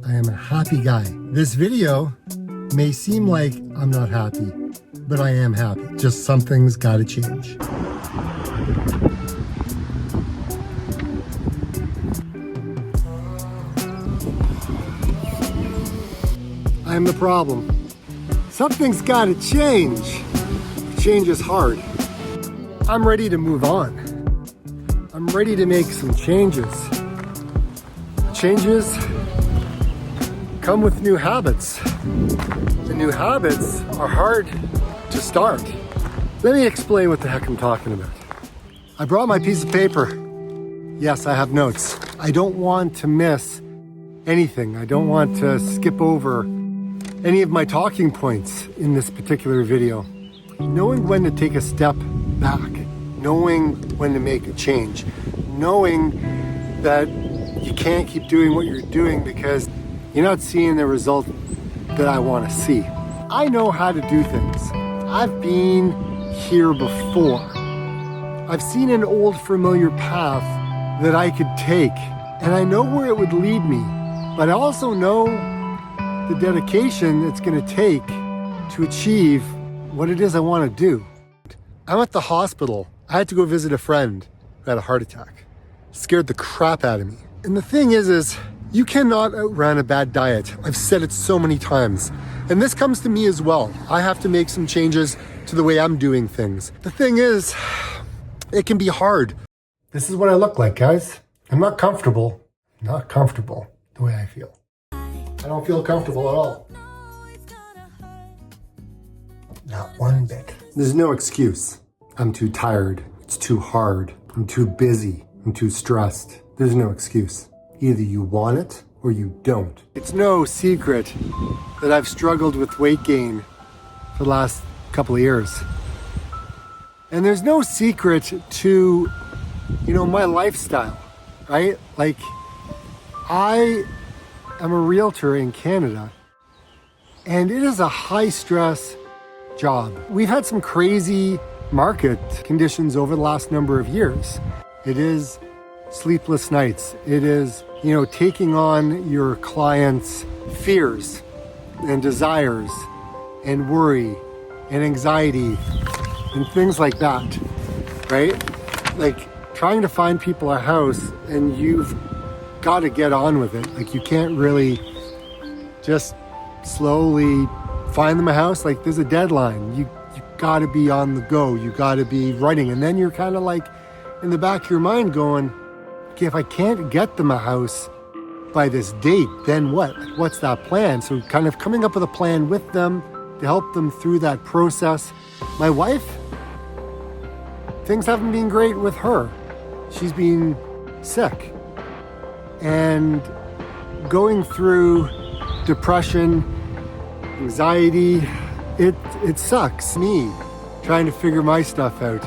I am a happy guy. This video may seem like I'm not happy, but I am happy. Just something's gotta change. I am the problem. Something's gotta change. Change is hard. I'm ready to move on. I'm ready to make some changes. Changes come with new habits. The new habits are hard to start. Let me explain what the heck I'm talking about. I brought my piece of paper. Yes, I have notes. I don't want to miss anything. I don't want to skip over any of my talking points in this particular video. Knowing when to take a step back, knowing when to make a change, knowing that you can't keep doing what you're doing because you're not seeing the result that I want to see. I know how to do things. I've been here before. I've seen an old familiar path that I could take, and I know where it would lead me, but I also know the dedication it's going to take to achieve what it is I want to do. I'm at the hospital. I had to go visit a friend who had a heart attack. It scared the crap out of me. And the thing is you cannot outrun a bad diet. I've said it so many times. And this comes to me as well. I have to make some changes to the way I'm doing things. The thing is, it can be hard. This is what I look like, guys. I'm not comfortable. Not comfortable the way I feel. I don't feel comfortable at all. Not one bit. There's no excuse. I'm too tired. It's too hard. I'm too busy. I'm too stressed. There's no excuse. Either you want it or you don't. It's no secret that I've struggled with weight gain for the last couple of years. And there's no secret to, my lifestyle, right? Like, I am a realtor in Canada, and it is a high stress job. We've had some crazy market conditions over the last number of years. It is sleepless nights. It is, taking on your clients' fears and desires and worry and anxiety and things like that, right? Like trying to find people a house, and you've got to get on with it. Like you can't really just slowly find them a house. Like there's a deadline. You got to be on the go. You got to be running. And then you're kind of like in the back of your mind going, okay, if I can't get them a house by this date, then what? Like, what's that plan? So kind of coming up with a plan with them to help them through that process. My wife, things haven't been great with her. She's been sick and going through depression, anxiety. It sucks me trying to figure my stuff out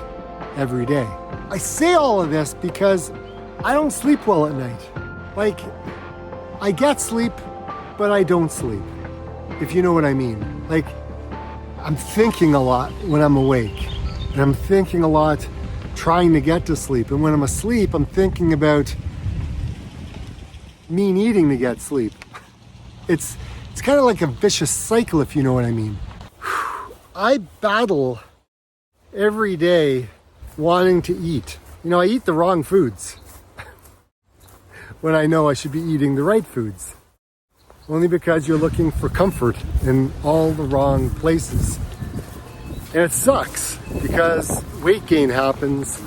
every day. I say all of this because I don't sleep well at night. Like, I get sleep, but I don't sleep, if you know what I mean. Like, I'm thinking a lot when I'm awake, and I'm thinking a lot trying to get to sleep. And when I'm asleep, I'm thinking about me needing to get sleep. It's kind of like a vicious cycle, if you know what I mean. I battle every day wanting to eat. I eat the wrong foods when I know I should be eating the right foods. Only because you're looking for comfort in all the wrong places. And it sucks because weight gain happens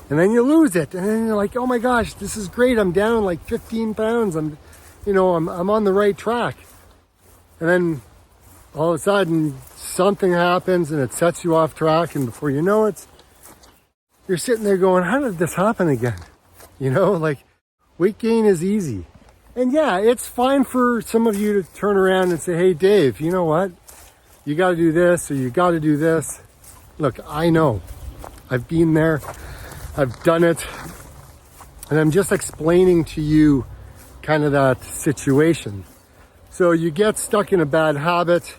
and then you lose it. And then you're like, oh my gosh, this is great. I'm down like 15 pounds. I'm on the right track. And then all of a sudden something happens and it sets you off track. And before you know it, you're sitting there going, how did this happen again? Like weight gain is easy. And yeah, it's fine for some of you to turn around and say, hey, Dave, you know what? You got to do this or you got to do this. Look, I know. I've been there. I've done it. And I'm just explaining to you kind of that situation. So you get stuck in a bad habit.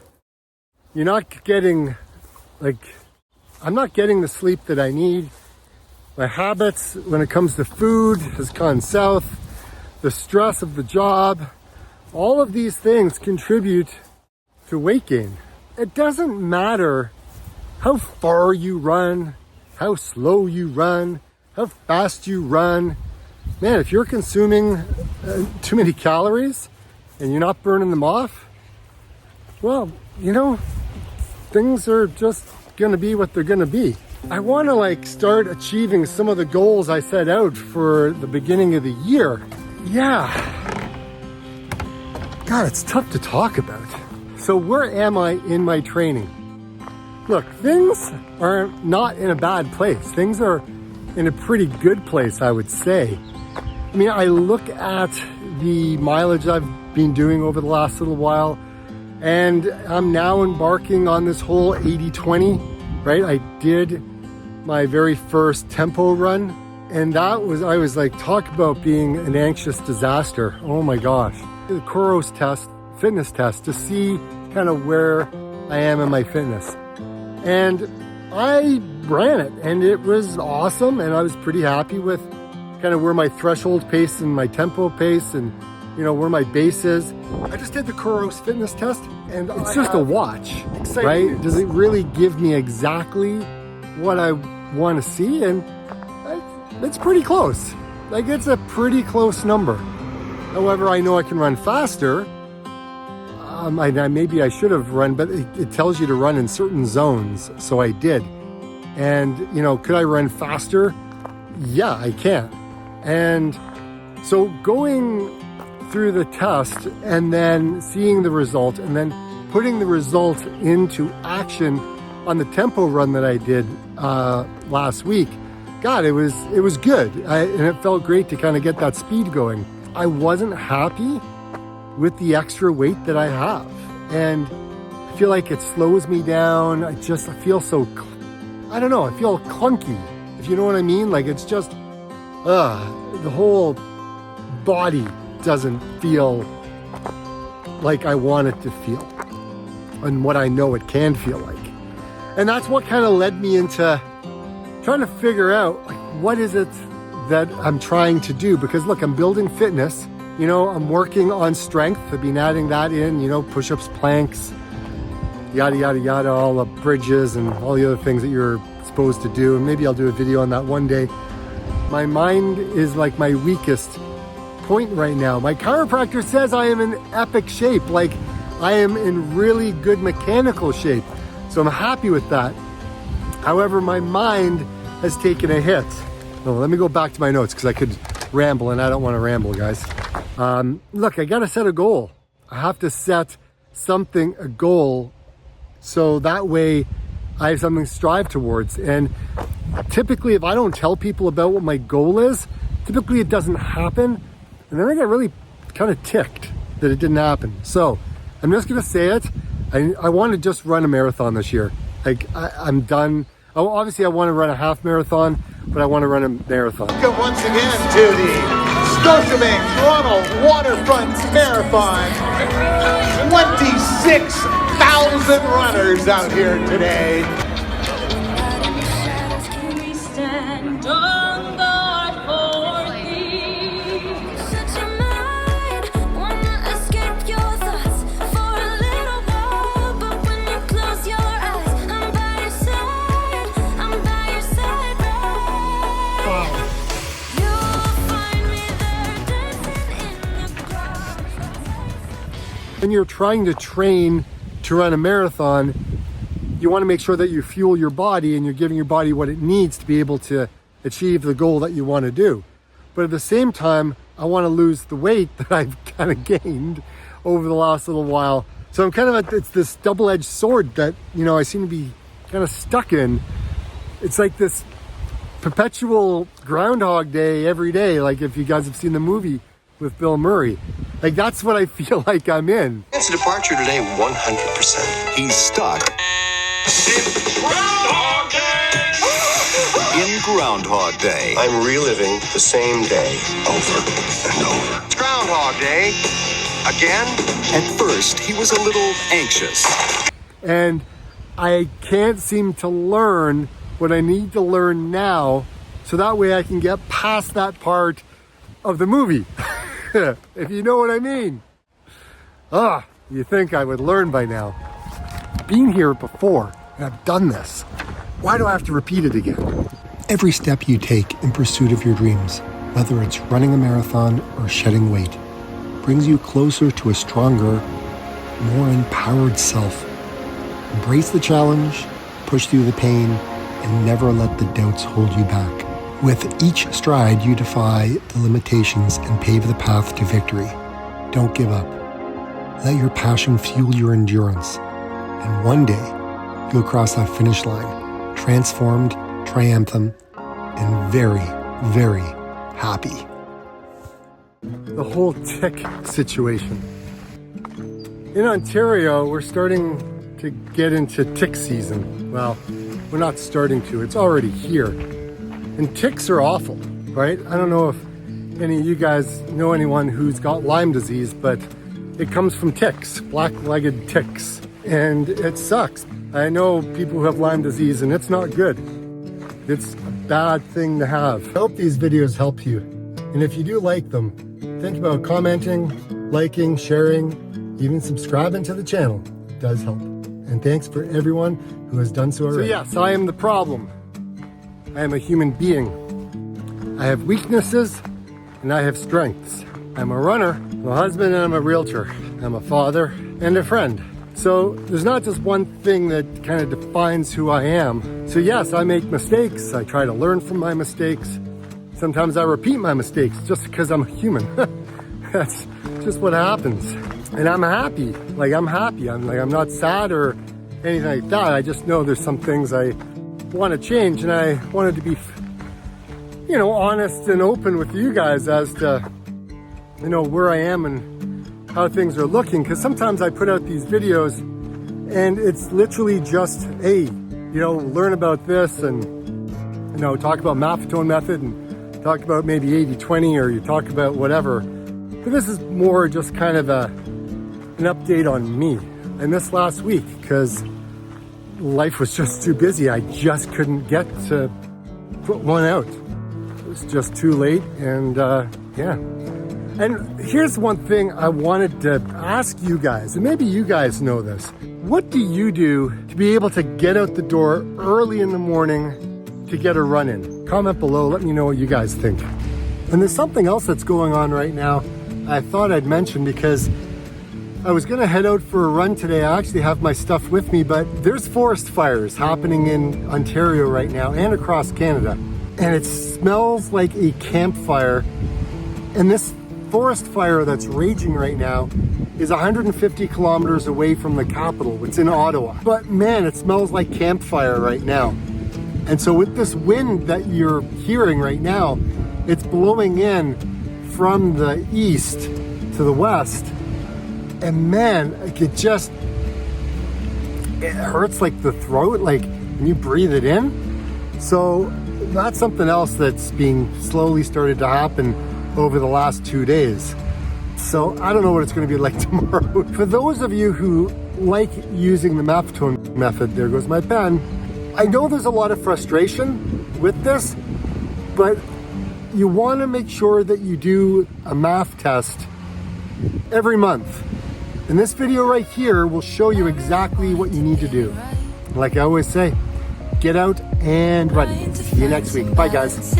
You're not getting, I'm not getting the sleep that I need. My habits when it comes to food has gone south. The stress of the job, All of these things contribute to weight gain. It doesn't matter how far you run, how slow you run, how fast you run. Man, if you're consuming too many calories and you're not burning them off, well, you know, things are just gonna be what they're gonna be. I wanna like start achieving some of the goals I set out for the beginning of the year. Yeah. God, it's tough to talk about. So where am I in my training? Look, things are not in a bad place. Things are in a pretty good place, I would say. I mean, I look at the mileage I've been doing over the last little while, and I'm now embarking on this whole 80-20, right? I did my very first tempo run, and I was like, talk about being an anxious disaster. Oh my gosh. The Coros test, fitness test, to see kind of where I am in my fitness. And I ran it, and it was awesome, and I was pretty happy with kind of where my threshold pace and my tempo pace and, you know, where my base is. I just did the Coros fitness test, and it's just a watch, right? Does it really give me exactly what I want to see? And it's pretty close. Like, it's a pretty close number. However, I know I can run faster. Maybe I should have run, but it tells you to run in certain zones, so I did. And, you know, could I run faster? Yeah, I can. And so going through the test and then seeing the result and then putting the result into action on the tempo run that I did last week, God, it was good. And it felt great to kind of get that speed going. I wasn't happy with the extra weight that I have, and I feel like it slows me down. I feel so, I don't know, I feel clunky, if you know what I mean. Like, it's just the whole body doesn't feel like I want it to feel and what I know it can feel like. And that's what kind of led me into trying to figure out, like, what is it that I'm trying to do? Because look, I'm building fitness. You know, I'm working on strength. I've been adding that in, you know, push-ups, planks, yada, yada, yada, all the bridges and all the other things that you're supposed to do. And maybe I'll do a video on that one day. My mind is like my weakest point right now. My chiropractor says I am in epic shape. Like, I am in really good mechanical shape. So I'm happy with that. However, my mind has taken a hit. Oh, let me go back to my notes because I could ramble, and I don't want to ramble, guys. Look, I got to set a goal. I have to set a goal, so that way I have something to strive towards. And typically, if I don't tell people about what my goal is, typically it doesn't happen. And then I get really kind of ticked that it didn't happen. So I'm just going to say it. I want to just run a marathon this year. Like, I'm done. Obviously, I want to run a half marathon, but I want to run a marathon. Welcome once again to the Scotiabank Toronto Waterfront Marathon. 26,000 runners out here today. When you're trying to train to run a marathon, you want to make sure that you fuel your body and you're giving your body what it needs to be able to achieve the goal that you want to do. But at the same time, I want to lose the weight that I've kind of gained over the last little while. So I'm kind of it's this double-edged sword that, you know, I seem to be kind of stuck in. It's like this perpetual Groundhog Day every day. Like, if you guys have seen the movie with Bill Murray. Like, that's what I feel like I'm in. It's a departure today, 100%. He's stuck in Groundhog Day. In Groundhog Day. I'm reliving the same day over and over. It's Groundhog Day. Again? At first, he was a little anxious. And I can't seem to learn what I need to learn now, so that way I can get past that part of the movie. If you know what I mean. You think I would learn by now. Been here before, and I've done this. Why do I have to repeat it again? Every step you take in pursuit of your dreams, whether it's running a marathon or shedding weight, brings you closer to a stronger, more empowered self. Embrace the challenge, push through the pain, and never let the doubts hold you back. With each stride, you defy the limitations and pave the path to victory. Don't give up. Let your passion fuel your endurance. And one day, you'll cross that finish line, transformed, triumphant, and very, very happy. The whole tick situation. In Ontario, we're starting to get into tick season. Well, we're not starting to, it's already here. And ticks are awful, right? I don't know if any of you guys know anyone who's got Lyme disease, but it comes from ticks, black-legged ticks. And it sucks. I know people who have Lyme disease and it's not good. It's a bad thing to have. I hope these videos help you. And if you do like them, think about commenting, liking, sharing, even subscribing to the channel. It does help. And thanks for everyone who has done so already. So yes, I am the problem. I am a human being. I have weaknesses and I have strengths. I'm a runner, I'm a husband, and I'm a realtor. I'm a father and a friend. So there's not just one thing that kind of defines who I am. So yes, I make mistakes. I try to learn from my mistakes. Sometimes I repeat my mistakes just because I'm human. That's just what happens. And I'm happy. I'm happy. I'm not sad or anything like that. I just know there's some things I want to change, and I wanted to be, honest and open with you guys as to, where I am and how things are looking. Because sometimes I put out these videos and it's literally just, hey, learn about this and, talk about Maffetone method and talk about maybe 80-20, or you talk about whatever. But this is more just kind of an update on me. I missed last week because life was just too busy. I just couldn't get to put one out. It was just too late, and yeah. And here's one thing I wanted to ask you guys, and maybe you guys know this. What do you do to be able to get out the door early in the morning to get a run in? Comment below, let me know what you guys think. And there's something else that's going on right now I thought I'd mention, because I was gonna head out for a run today. I actually have my stuff with me, but there's forest fires happening in Ontario right now and across Canada. And it smells like a campfire. And this forest fire that's raging right now is 150 kilometers away from the capital. It's in Ottawa. But man, it smells like campfire right now. And so with this wind that you're hearing right now, it's blowing in from the east to the west. And man, it hurts like the throat, like when you breathe it in. So that's something else that's being slowly started to happen over the last 2 days. So I don't know what it's going to be like tomorrow. For those of you who like using the Maffetone method, there goes my pen. I know there's a lot of frustration with this, but you want to make sure that you do a MAF test every month. And this video right here will show you exactly what you need to do. Like I always say, get out and run. See you next week. Bye guys.